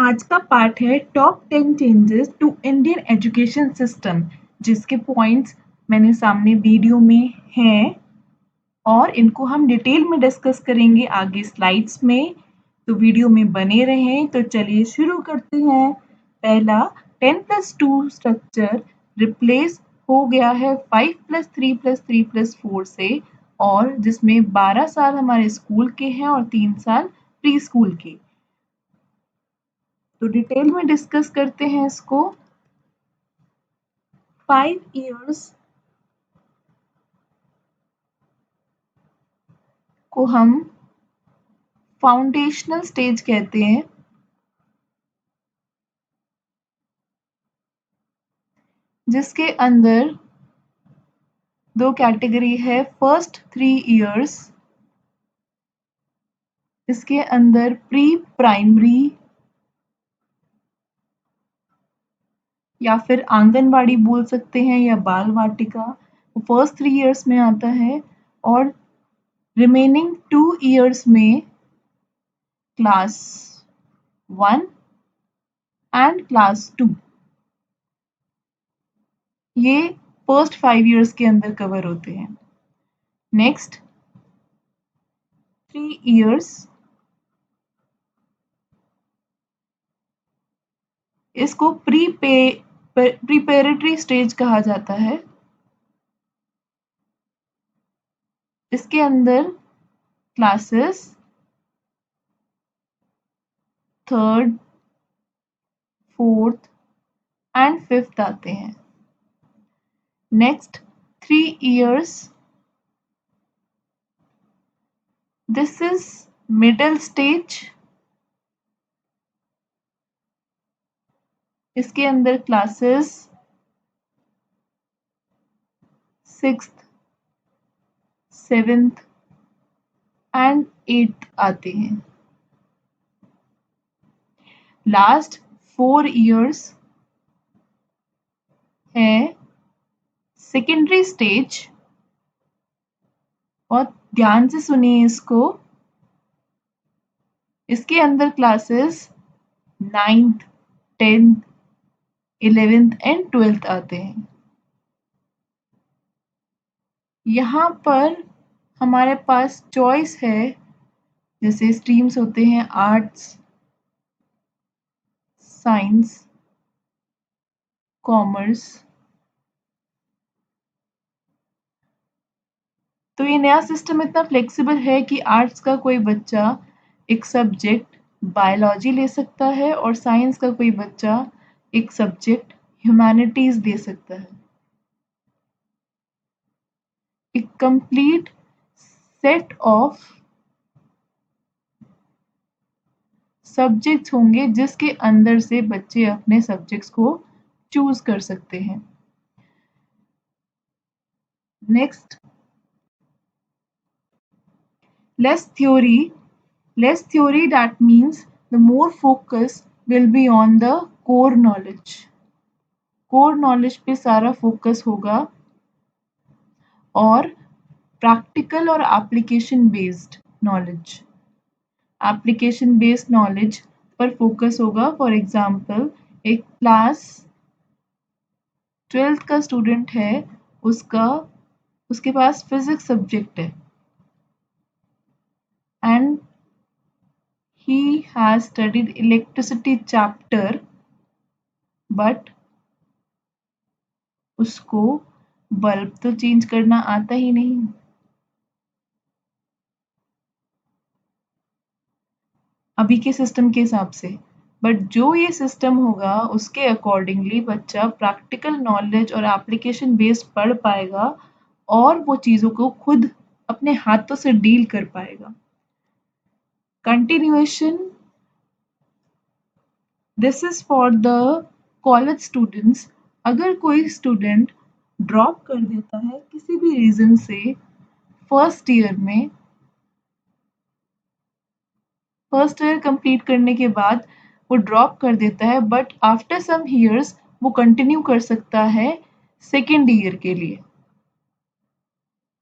आज का पार्ट है top 10 changes to Indian education system, जिसके पॉइंट्स मैंने सामने वीडियो में हैं और इनको हम डिटेल में डिस्कस करेंगे आगे स्लाइड्स में। तो वीडियो में बने रहें। तो चलिए शुरू करते हैं। पहला, 10+2 स्ट्रक्चर रिप्लेस हो गया है 5+3+3+4 से, और जिसमें 12 साल हमारे स्कूल के हैं और 3 साल प्री स्कूल के। तो डिटेल में डिस्कस करते हैं इसको। 5 years को हम फाउंडेशनल स्टेज कहते हैं, जिसके अंदर दो कैटेगरी है। फर्स्ट 3 years, इसके अंदर प्री प्राइमरी या फिर आंगनवाड़ी बोल सकते हैं या बाल वाटिका, वो फर्स्ट 3 years में आता है। और रिमेनिंग 2 years में क्लास 1 एंड क्लास 2, ये फर्स्ट 5 years के अंदर कवर होते हैं। नेक्स्ट 3 years, इसको प्रिपेरेटरी स्टेज कहा जाता है। इसके अंदर classes 3rd, 4th and 5th आते हैं। Next 3 years, this is middle stage. इसके अंदर classes 6th, 7th and 8th आते हैं। लास्ट 4 years है सेकेंडरी स्टेज, और ध्यान से सुनिए इसको। इसके अंदर classes 9th, 10th, 11th and 12th आते हैं। यहाँ पर हमारे पास चॉइस है, जैसे स्ट्रीम्स होते हैं आर्ट्स, साइंस, कॉमर्स। तो ये नया सिस्टम इतना फ्लेक्सिबल है कि आर्ट्स का कोई बच्चा एक सब्जेक्ट बायोलॉजी ले सकता है और साइंस का कोई बच्चा एक सब्जेक्ट ह्यूमैनिटीज ले सकता है। एक कंप्लीट सेट ऑफ सब्जेक्ट्स होंगे जिसके अंदर से बच्चे अपने सब्जेक्ट्स को चूज कर सकते हैं। Next, less theory. Less theory, that means the more focus will be on the core knowledge. core knowledge पे सारा फोकस होगा और प्रैक्टिकल और application based knowledge, application based knowledge पर फोकस होगा। फॉर एग्जांपल, एक क्लास 12th का student है, उसके पास फिजिक्स सब्जेक्ट है and he has studied electricity chapter, but उसको बल्ब तो चेंज करना आता ही नहीं। अभी के सिस्टम के हिसाब से, बट जो ये सिस्टम होगा उसके अकॉर्डिंगली बच्चा प्रैक्टिकल नॉलेज और एप्लीकेशन बेस्ड पढ़ पाएगा और वो चीज़ों को खुद अपने हाथों से डील कर पाएगा। Continuation, this is for the college students. अगर कोई स्टूडेंट ड्रॉप कर देता है किसी भी रीजन से फर्स्ट ईयर कंप्लीट करने के बाद वो ड्रॉप कर देता है, बट आफ्टर सम ईयर्स वो कंटिन्यू कर सकता है सेकेंड ईयर के लिए।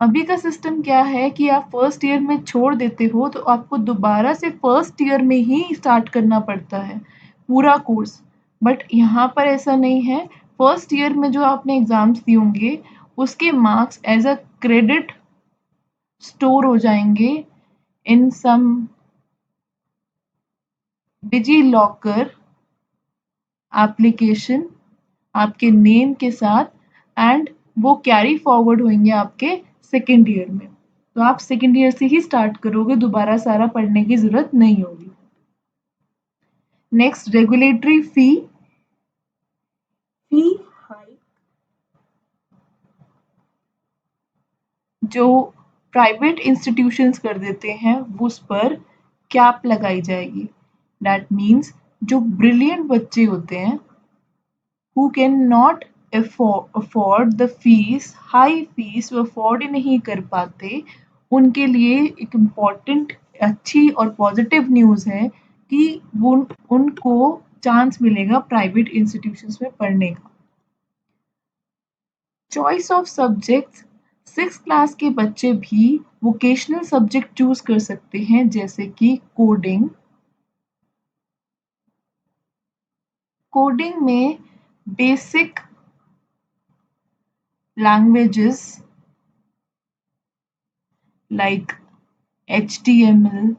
अभी का सिस्टम क्या है कि आप फर्स्ट ईयर में छोड़ देते हो तो आपको दोबारा से फर्स्ट ईयर में ही स्टार्ट करना पड़ता है। पूरा कोर्स। बट यहाँ पर ऐसा नहीं है। फर्स्ट ईयर में जो आपने एग्जाम्स दिए होंगे उसके marks as a credit store हो जाएंगे in some DigiLocker application आपके नेम के साथ, एंड वो कैरी फॉरवर्ड होंगे आपके सेकेंड ईयर में। तो आप सेकेंड ईयर से ही स्टार्ट करोगे, दोबारा सारा पढ़ने की जरूरत नहीं होगी। नेक्स्ट, रेगुलेटरी फी हाइक जो प्राइवेट इंस्टीट्यूशंस कर देते हैं उस पर कैप लगाई जाएगी। दैट मीन्स जो ब्रिलियंट बच्चे होते हैं who cannot afford the fees, high fees, वो अफोर्ड ही नहीं कर पाते, उनके लिए एक इम्पॉर्टेंट अच्छी और पॉजिटिव न्यूज़ है कि वो उनको चांस मिलेगा प्राइवेट इंस्टीट्यूशंस में पढ़ने का। Choice of subjects, 6th class के बच्चे भी वोकेशनल सब्जेक्ट चूज कर सकते हैं जैसे कि कोडिंग। कोडिंग में basic languages like HTML,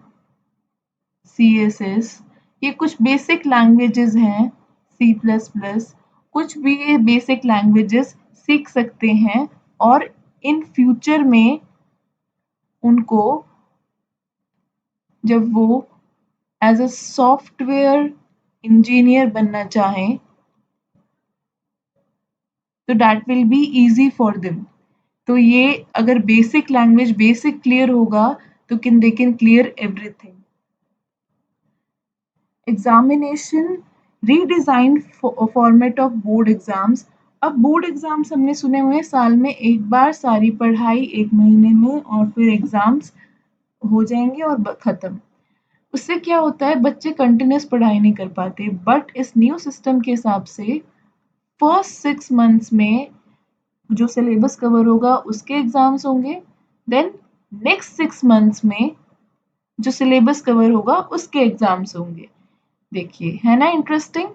CSS, ये कुछ बेसिक लैंग्वेजेस हैं, C++, कुछ भी ये बेसिक लैंग्वेजेस सीख सकते हैं और इन फ्यूचर में उनको जब वो एज अ सॉफ्टवेयर इंजीनियर बनना चाहें तो that will be easy for them. तो ये अगर बेसिक लैंग्वेज बेसिक क्लियर होगा तो can they can clear everything. Examination redesign format of board exams. अब बोर्ड एग्जाम्स हमने सुने हुए हैं साल में एक बार सारी पढ़ाई एक महीने में और फिर एग्जाम्स हो जाएंगे और खत्म। उससे क्या होता है बच्चे कंटिन्यूस पढ़ाई नहीं कर पाते, बट इस न्यू सिस्टम के हिसाब से फर्स्ट 6 मंथ्स में जो सिलेबस कवर होगा उसके एग्जाम्स होंगे, देन नेक्स्ट 6 मंथ्स में जो सिलेबस कवर होगा उसके एग्जाम्स होंगे। देखिए है ना इंटरेस्टिंग,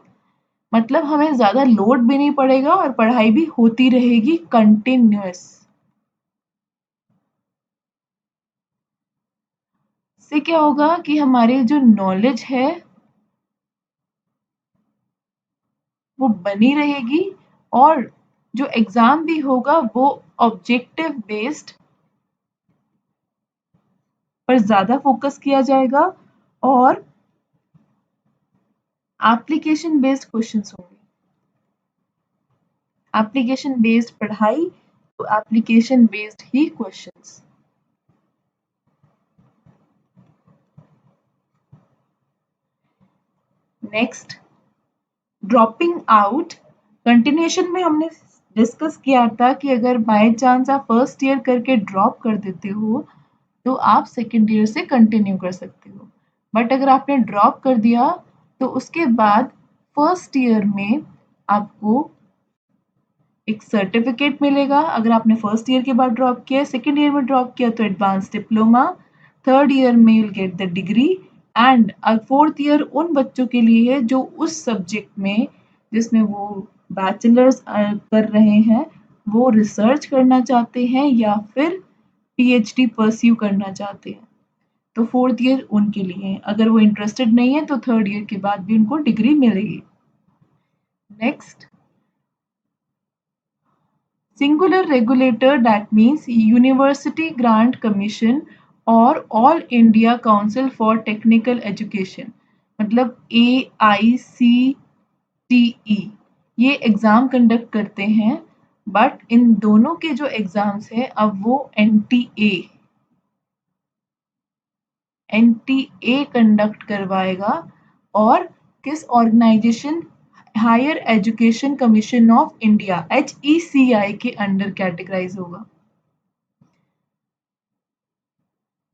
मतलब हमें ज्यादा लोड भी नहीं पड़ेगा और पढ़ाई भी होती रहेगी कंटिन्यूअस। इससे क्या होगा कि हमारी जो नॉलेज है वो बनी रहेगी और जो एग्जाम भी होगा वो ऑब्जेक्टिव बेस्ड पर ज्यादा फोकस किया जाएगा और एप्लीकेशन बेस्ड क्वेश्चंस होंगे। एप्लीकेशन बेस्ड पढ़ाई तो एप्लीकेशन बेस्ड ही questions. Next, dropping out. Continuation में हमने डिस्कस किया था कि अगर बाय चांस आप फर्स्ट ईयर करके ड्रॉप कर देते हो तो आप सेकेंड ईयर से कंटिन्यू कर सकते हो, बट अगर आपने ड्रॉप कर दिया तो उसके बाद फर्स्ट ईयर में आपको एक सर्टिफिकेट मिलेगा। अगर आपने फर्स्ट ईयर के बाद ड्रॉप किया, सेकेंड ईयर में ड्रॉप किया तो एडवांस डिप्लोमा, थर्ड ईयर में you get the degree, and fourth year उन बच्चों के लिए है जो उस सब्जेक्ट में जिसमें वो बैचलर्स कर रहे हैं वो रिसर्च करना चाहते हैं या फिर PhD परस्यू करना चाहते हैं, तो फोर्थ ईयर उनके लिए है। अगर वो इंटरेस्टेड नहीं है तो थर्ड ईयर के बाद भी उनको डिग्री मिलेगी। Next, singular regulator, that means University Grant Commission और All India Council for Technical Education, मतलब AICTE, ये एग्जाम कंडक्ट करते हैं। बट इन दोनों के जो एग्जाम्स है अब वो NTA कंडक्ट करवाएगा और किस organisation, higher education commission of India HECI के अंडर कैटेगराइज होगा।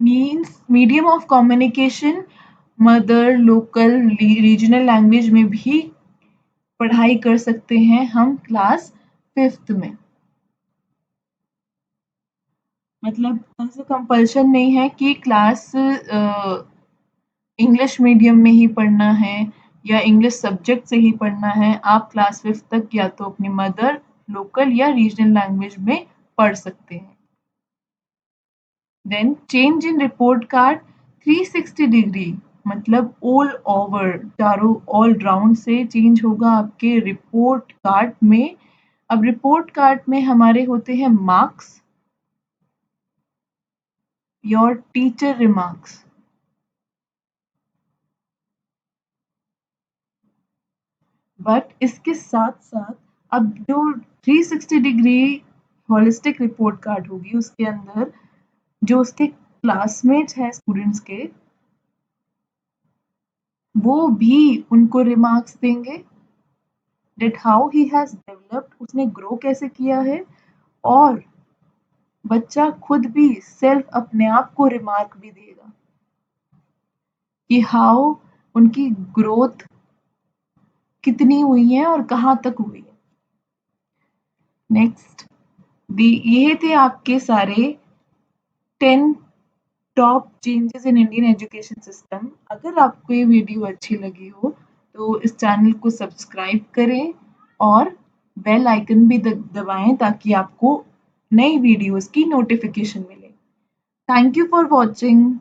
Means medium of communication, mother local regional language में भी पढ़ाई कर सकते हैं हम क्लास 5th में। मतलब ऐसे कंपल्शन नहीं है कि क्लास इंग्लिश मीडियम में ही पढ़ना है या इंग्लिश सब्जेक्ट से ही पढ़ना है, आप क्लास 5th तक या तो अपनी मदर, लोकल या रीजनल लैंग्वेज में पढ़ सकते हैं। Then change in report card 360 degree मतलब ऑल ओवर, चारों ऑल राउंड से चेंज होगा आपके रिपोर्ट कार्ड में। अब रिपोर्ट कार्ड में हमारे होते हैं marks, your teacher remarks, but इसके साथ साथ अब जो 360 डिग्री होलिस्टिक रिपोर्ट कार्ड होगी उसके अंदर जो उसके क्लासमेट्स हैं स्टूडेंट्स के, वो भी उनको रिमार्क्स देंगे that how he has developed, उसने ग्रो कैसे किया है, और बच्चा खुद भी सेल्फ अपने आप को रिमार्क भी देगा कि हाउ उनकी ग्रोथ कितनी हुई है और कहाँ तक हुई है। नेक्स्ट, ये थे आपके सारे 10 top changes in Indian education system. अगर आपको ये वीडियो अच्छी लगी हो तो इस चैनल को सब्सक्राइब करें और बेल आइकन भी दबाएं ताकि आपको नई वीडियोस की नोटिफिकेशन मिले। Thank you for watching.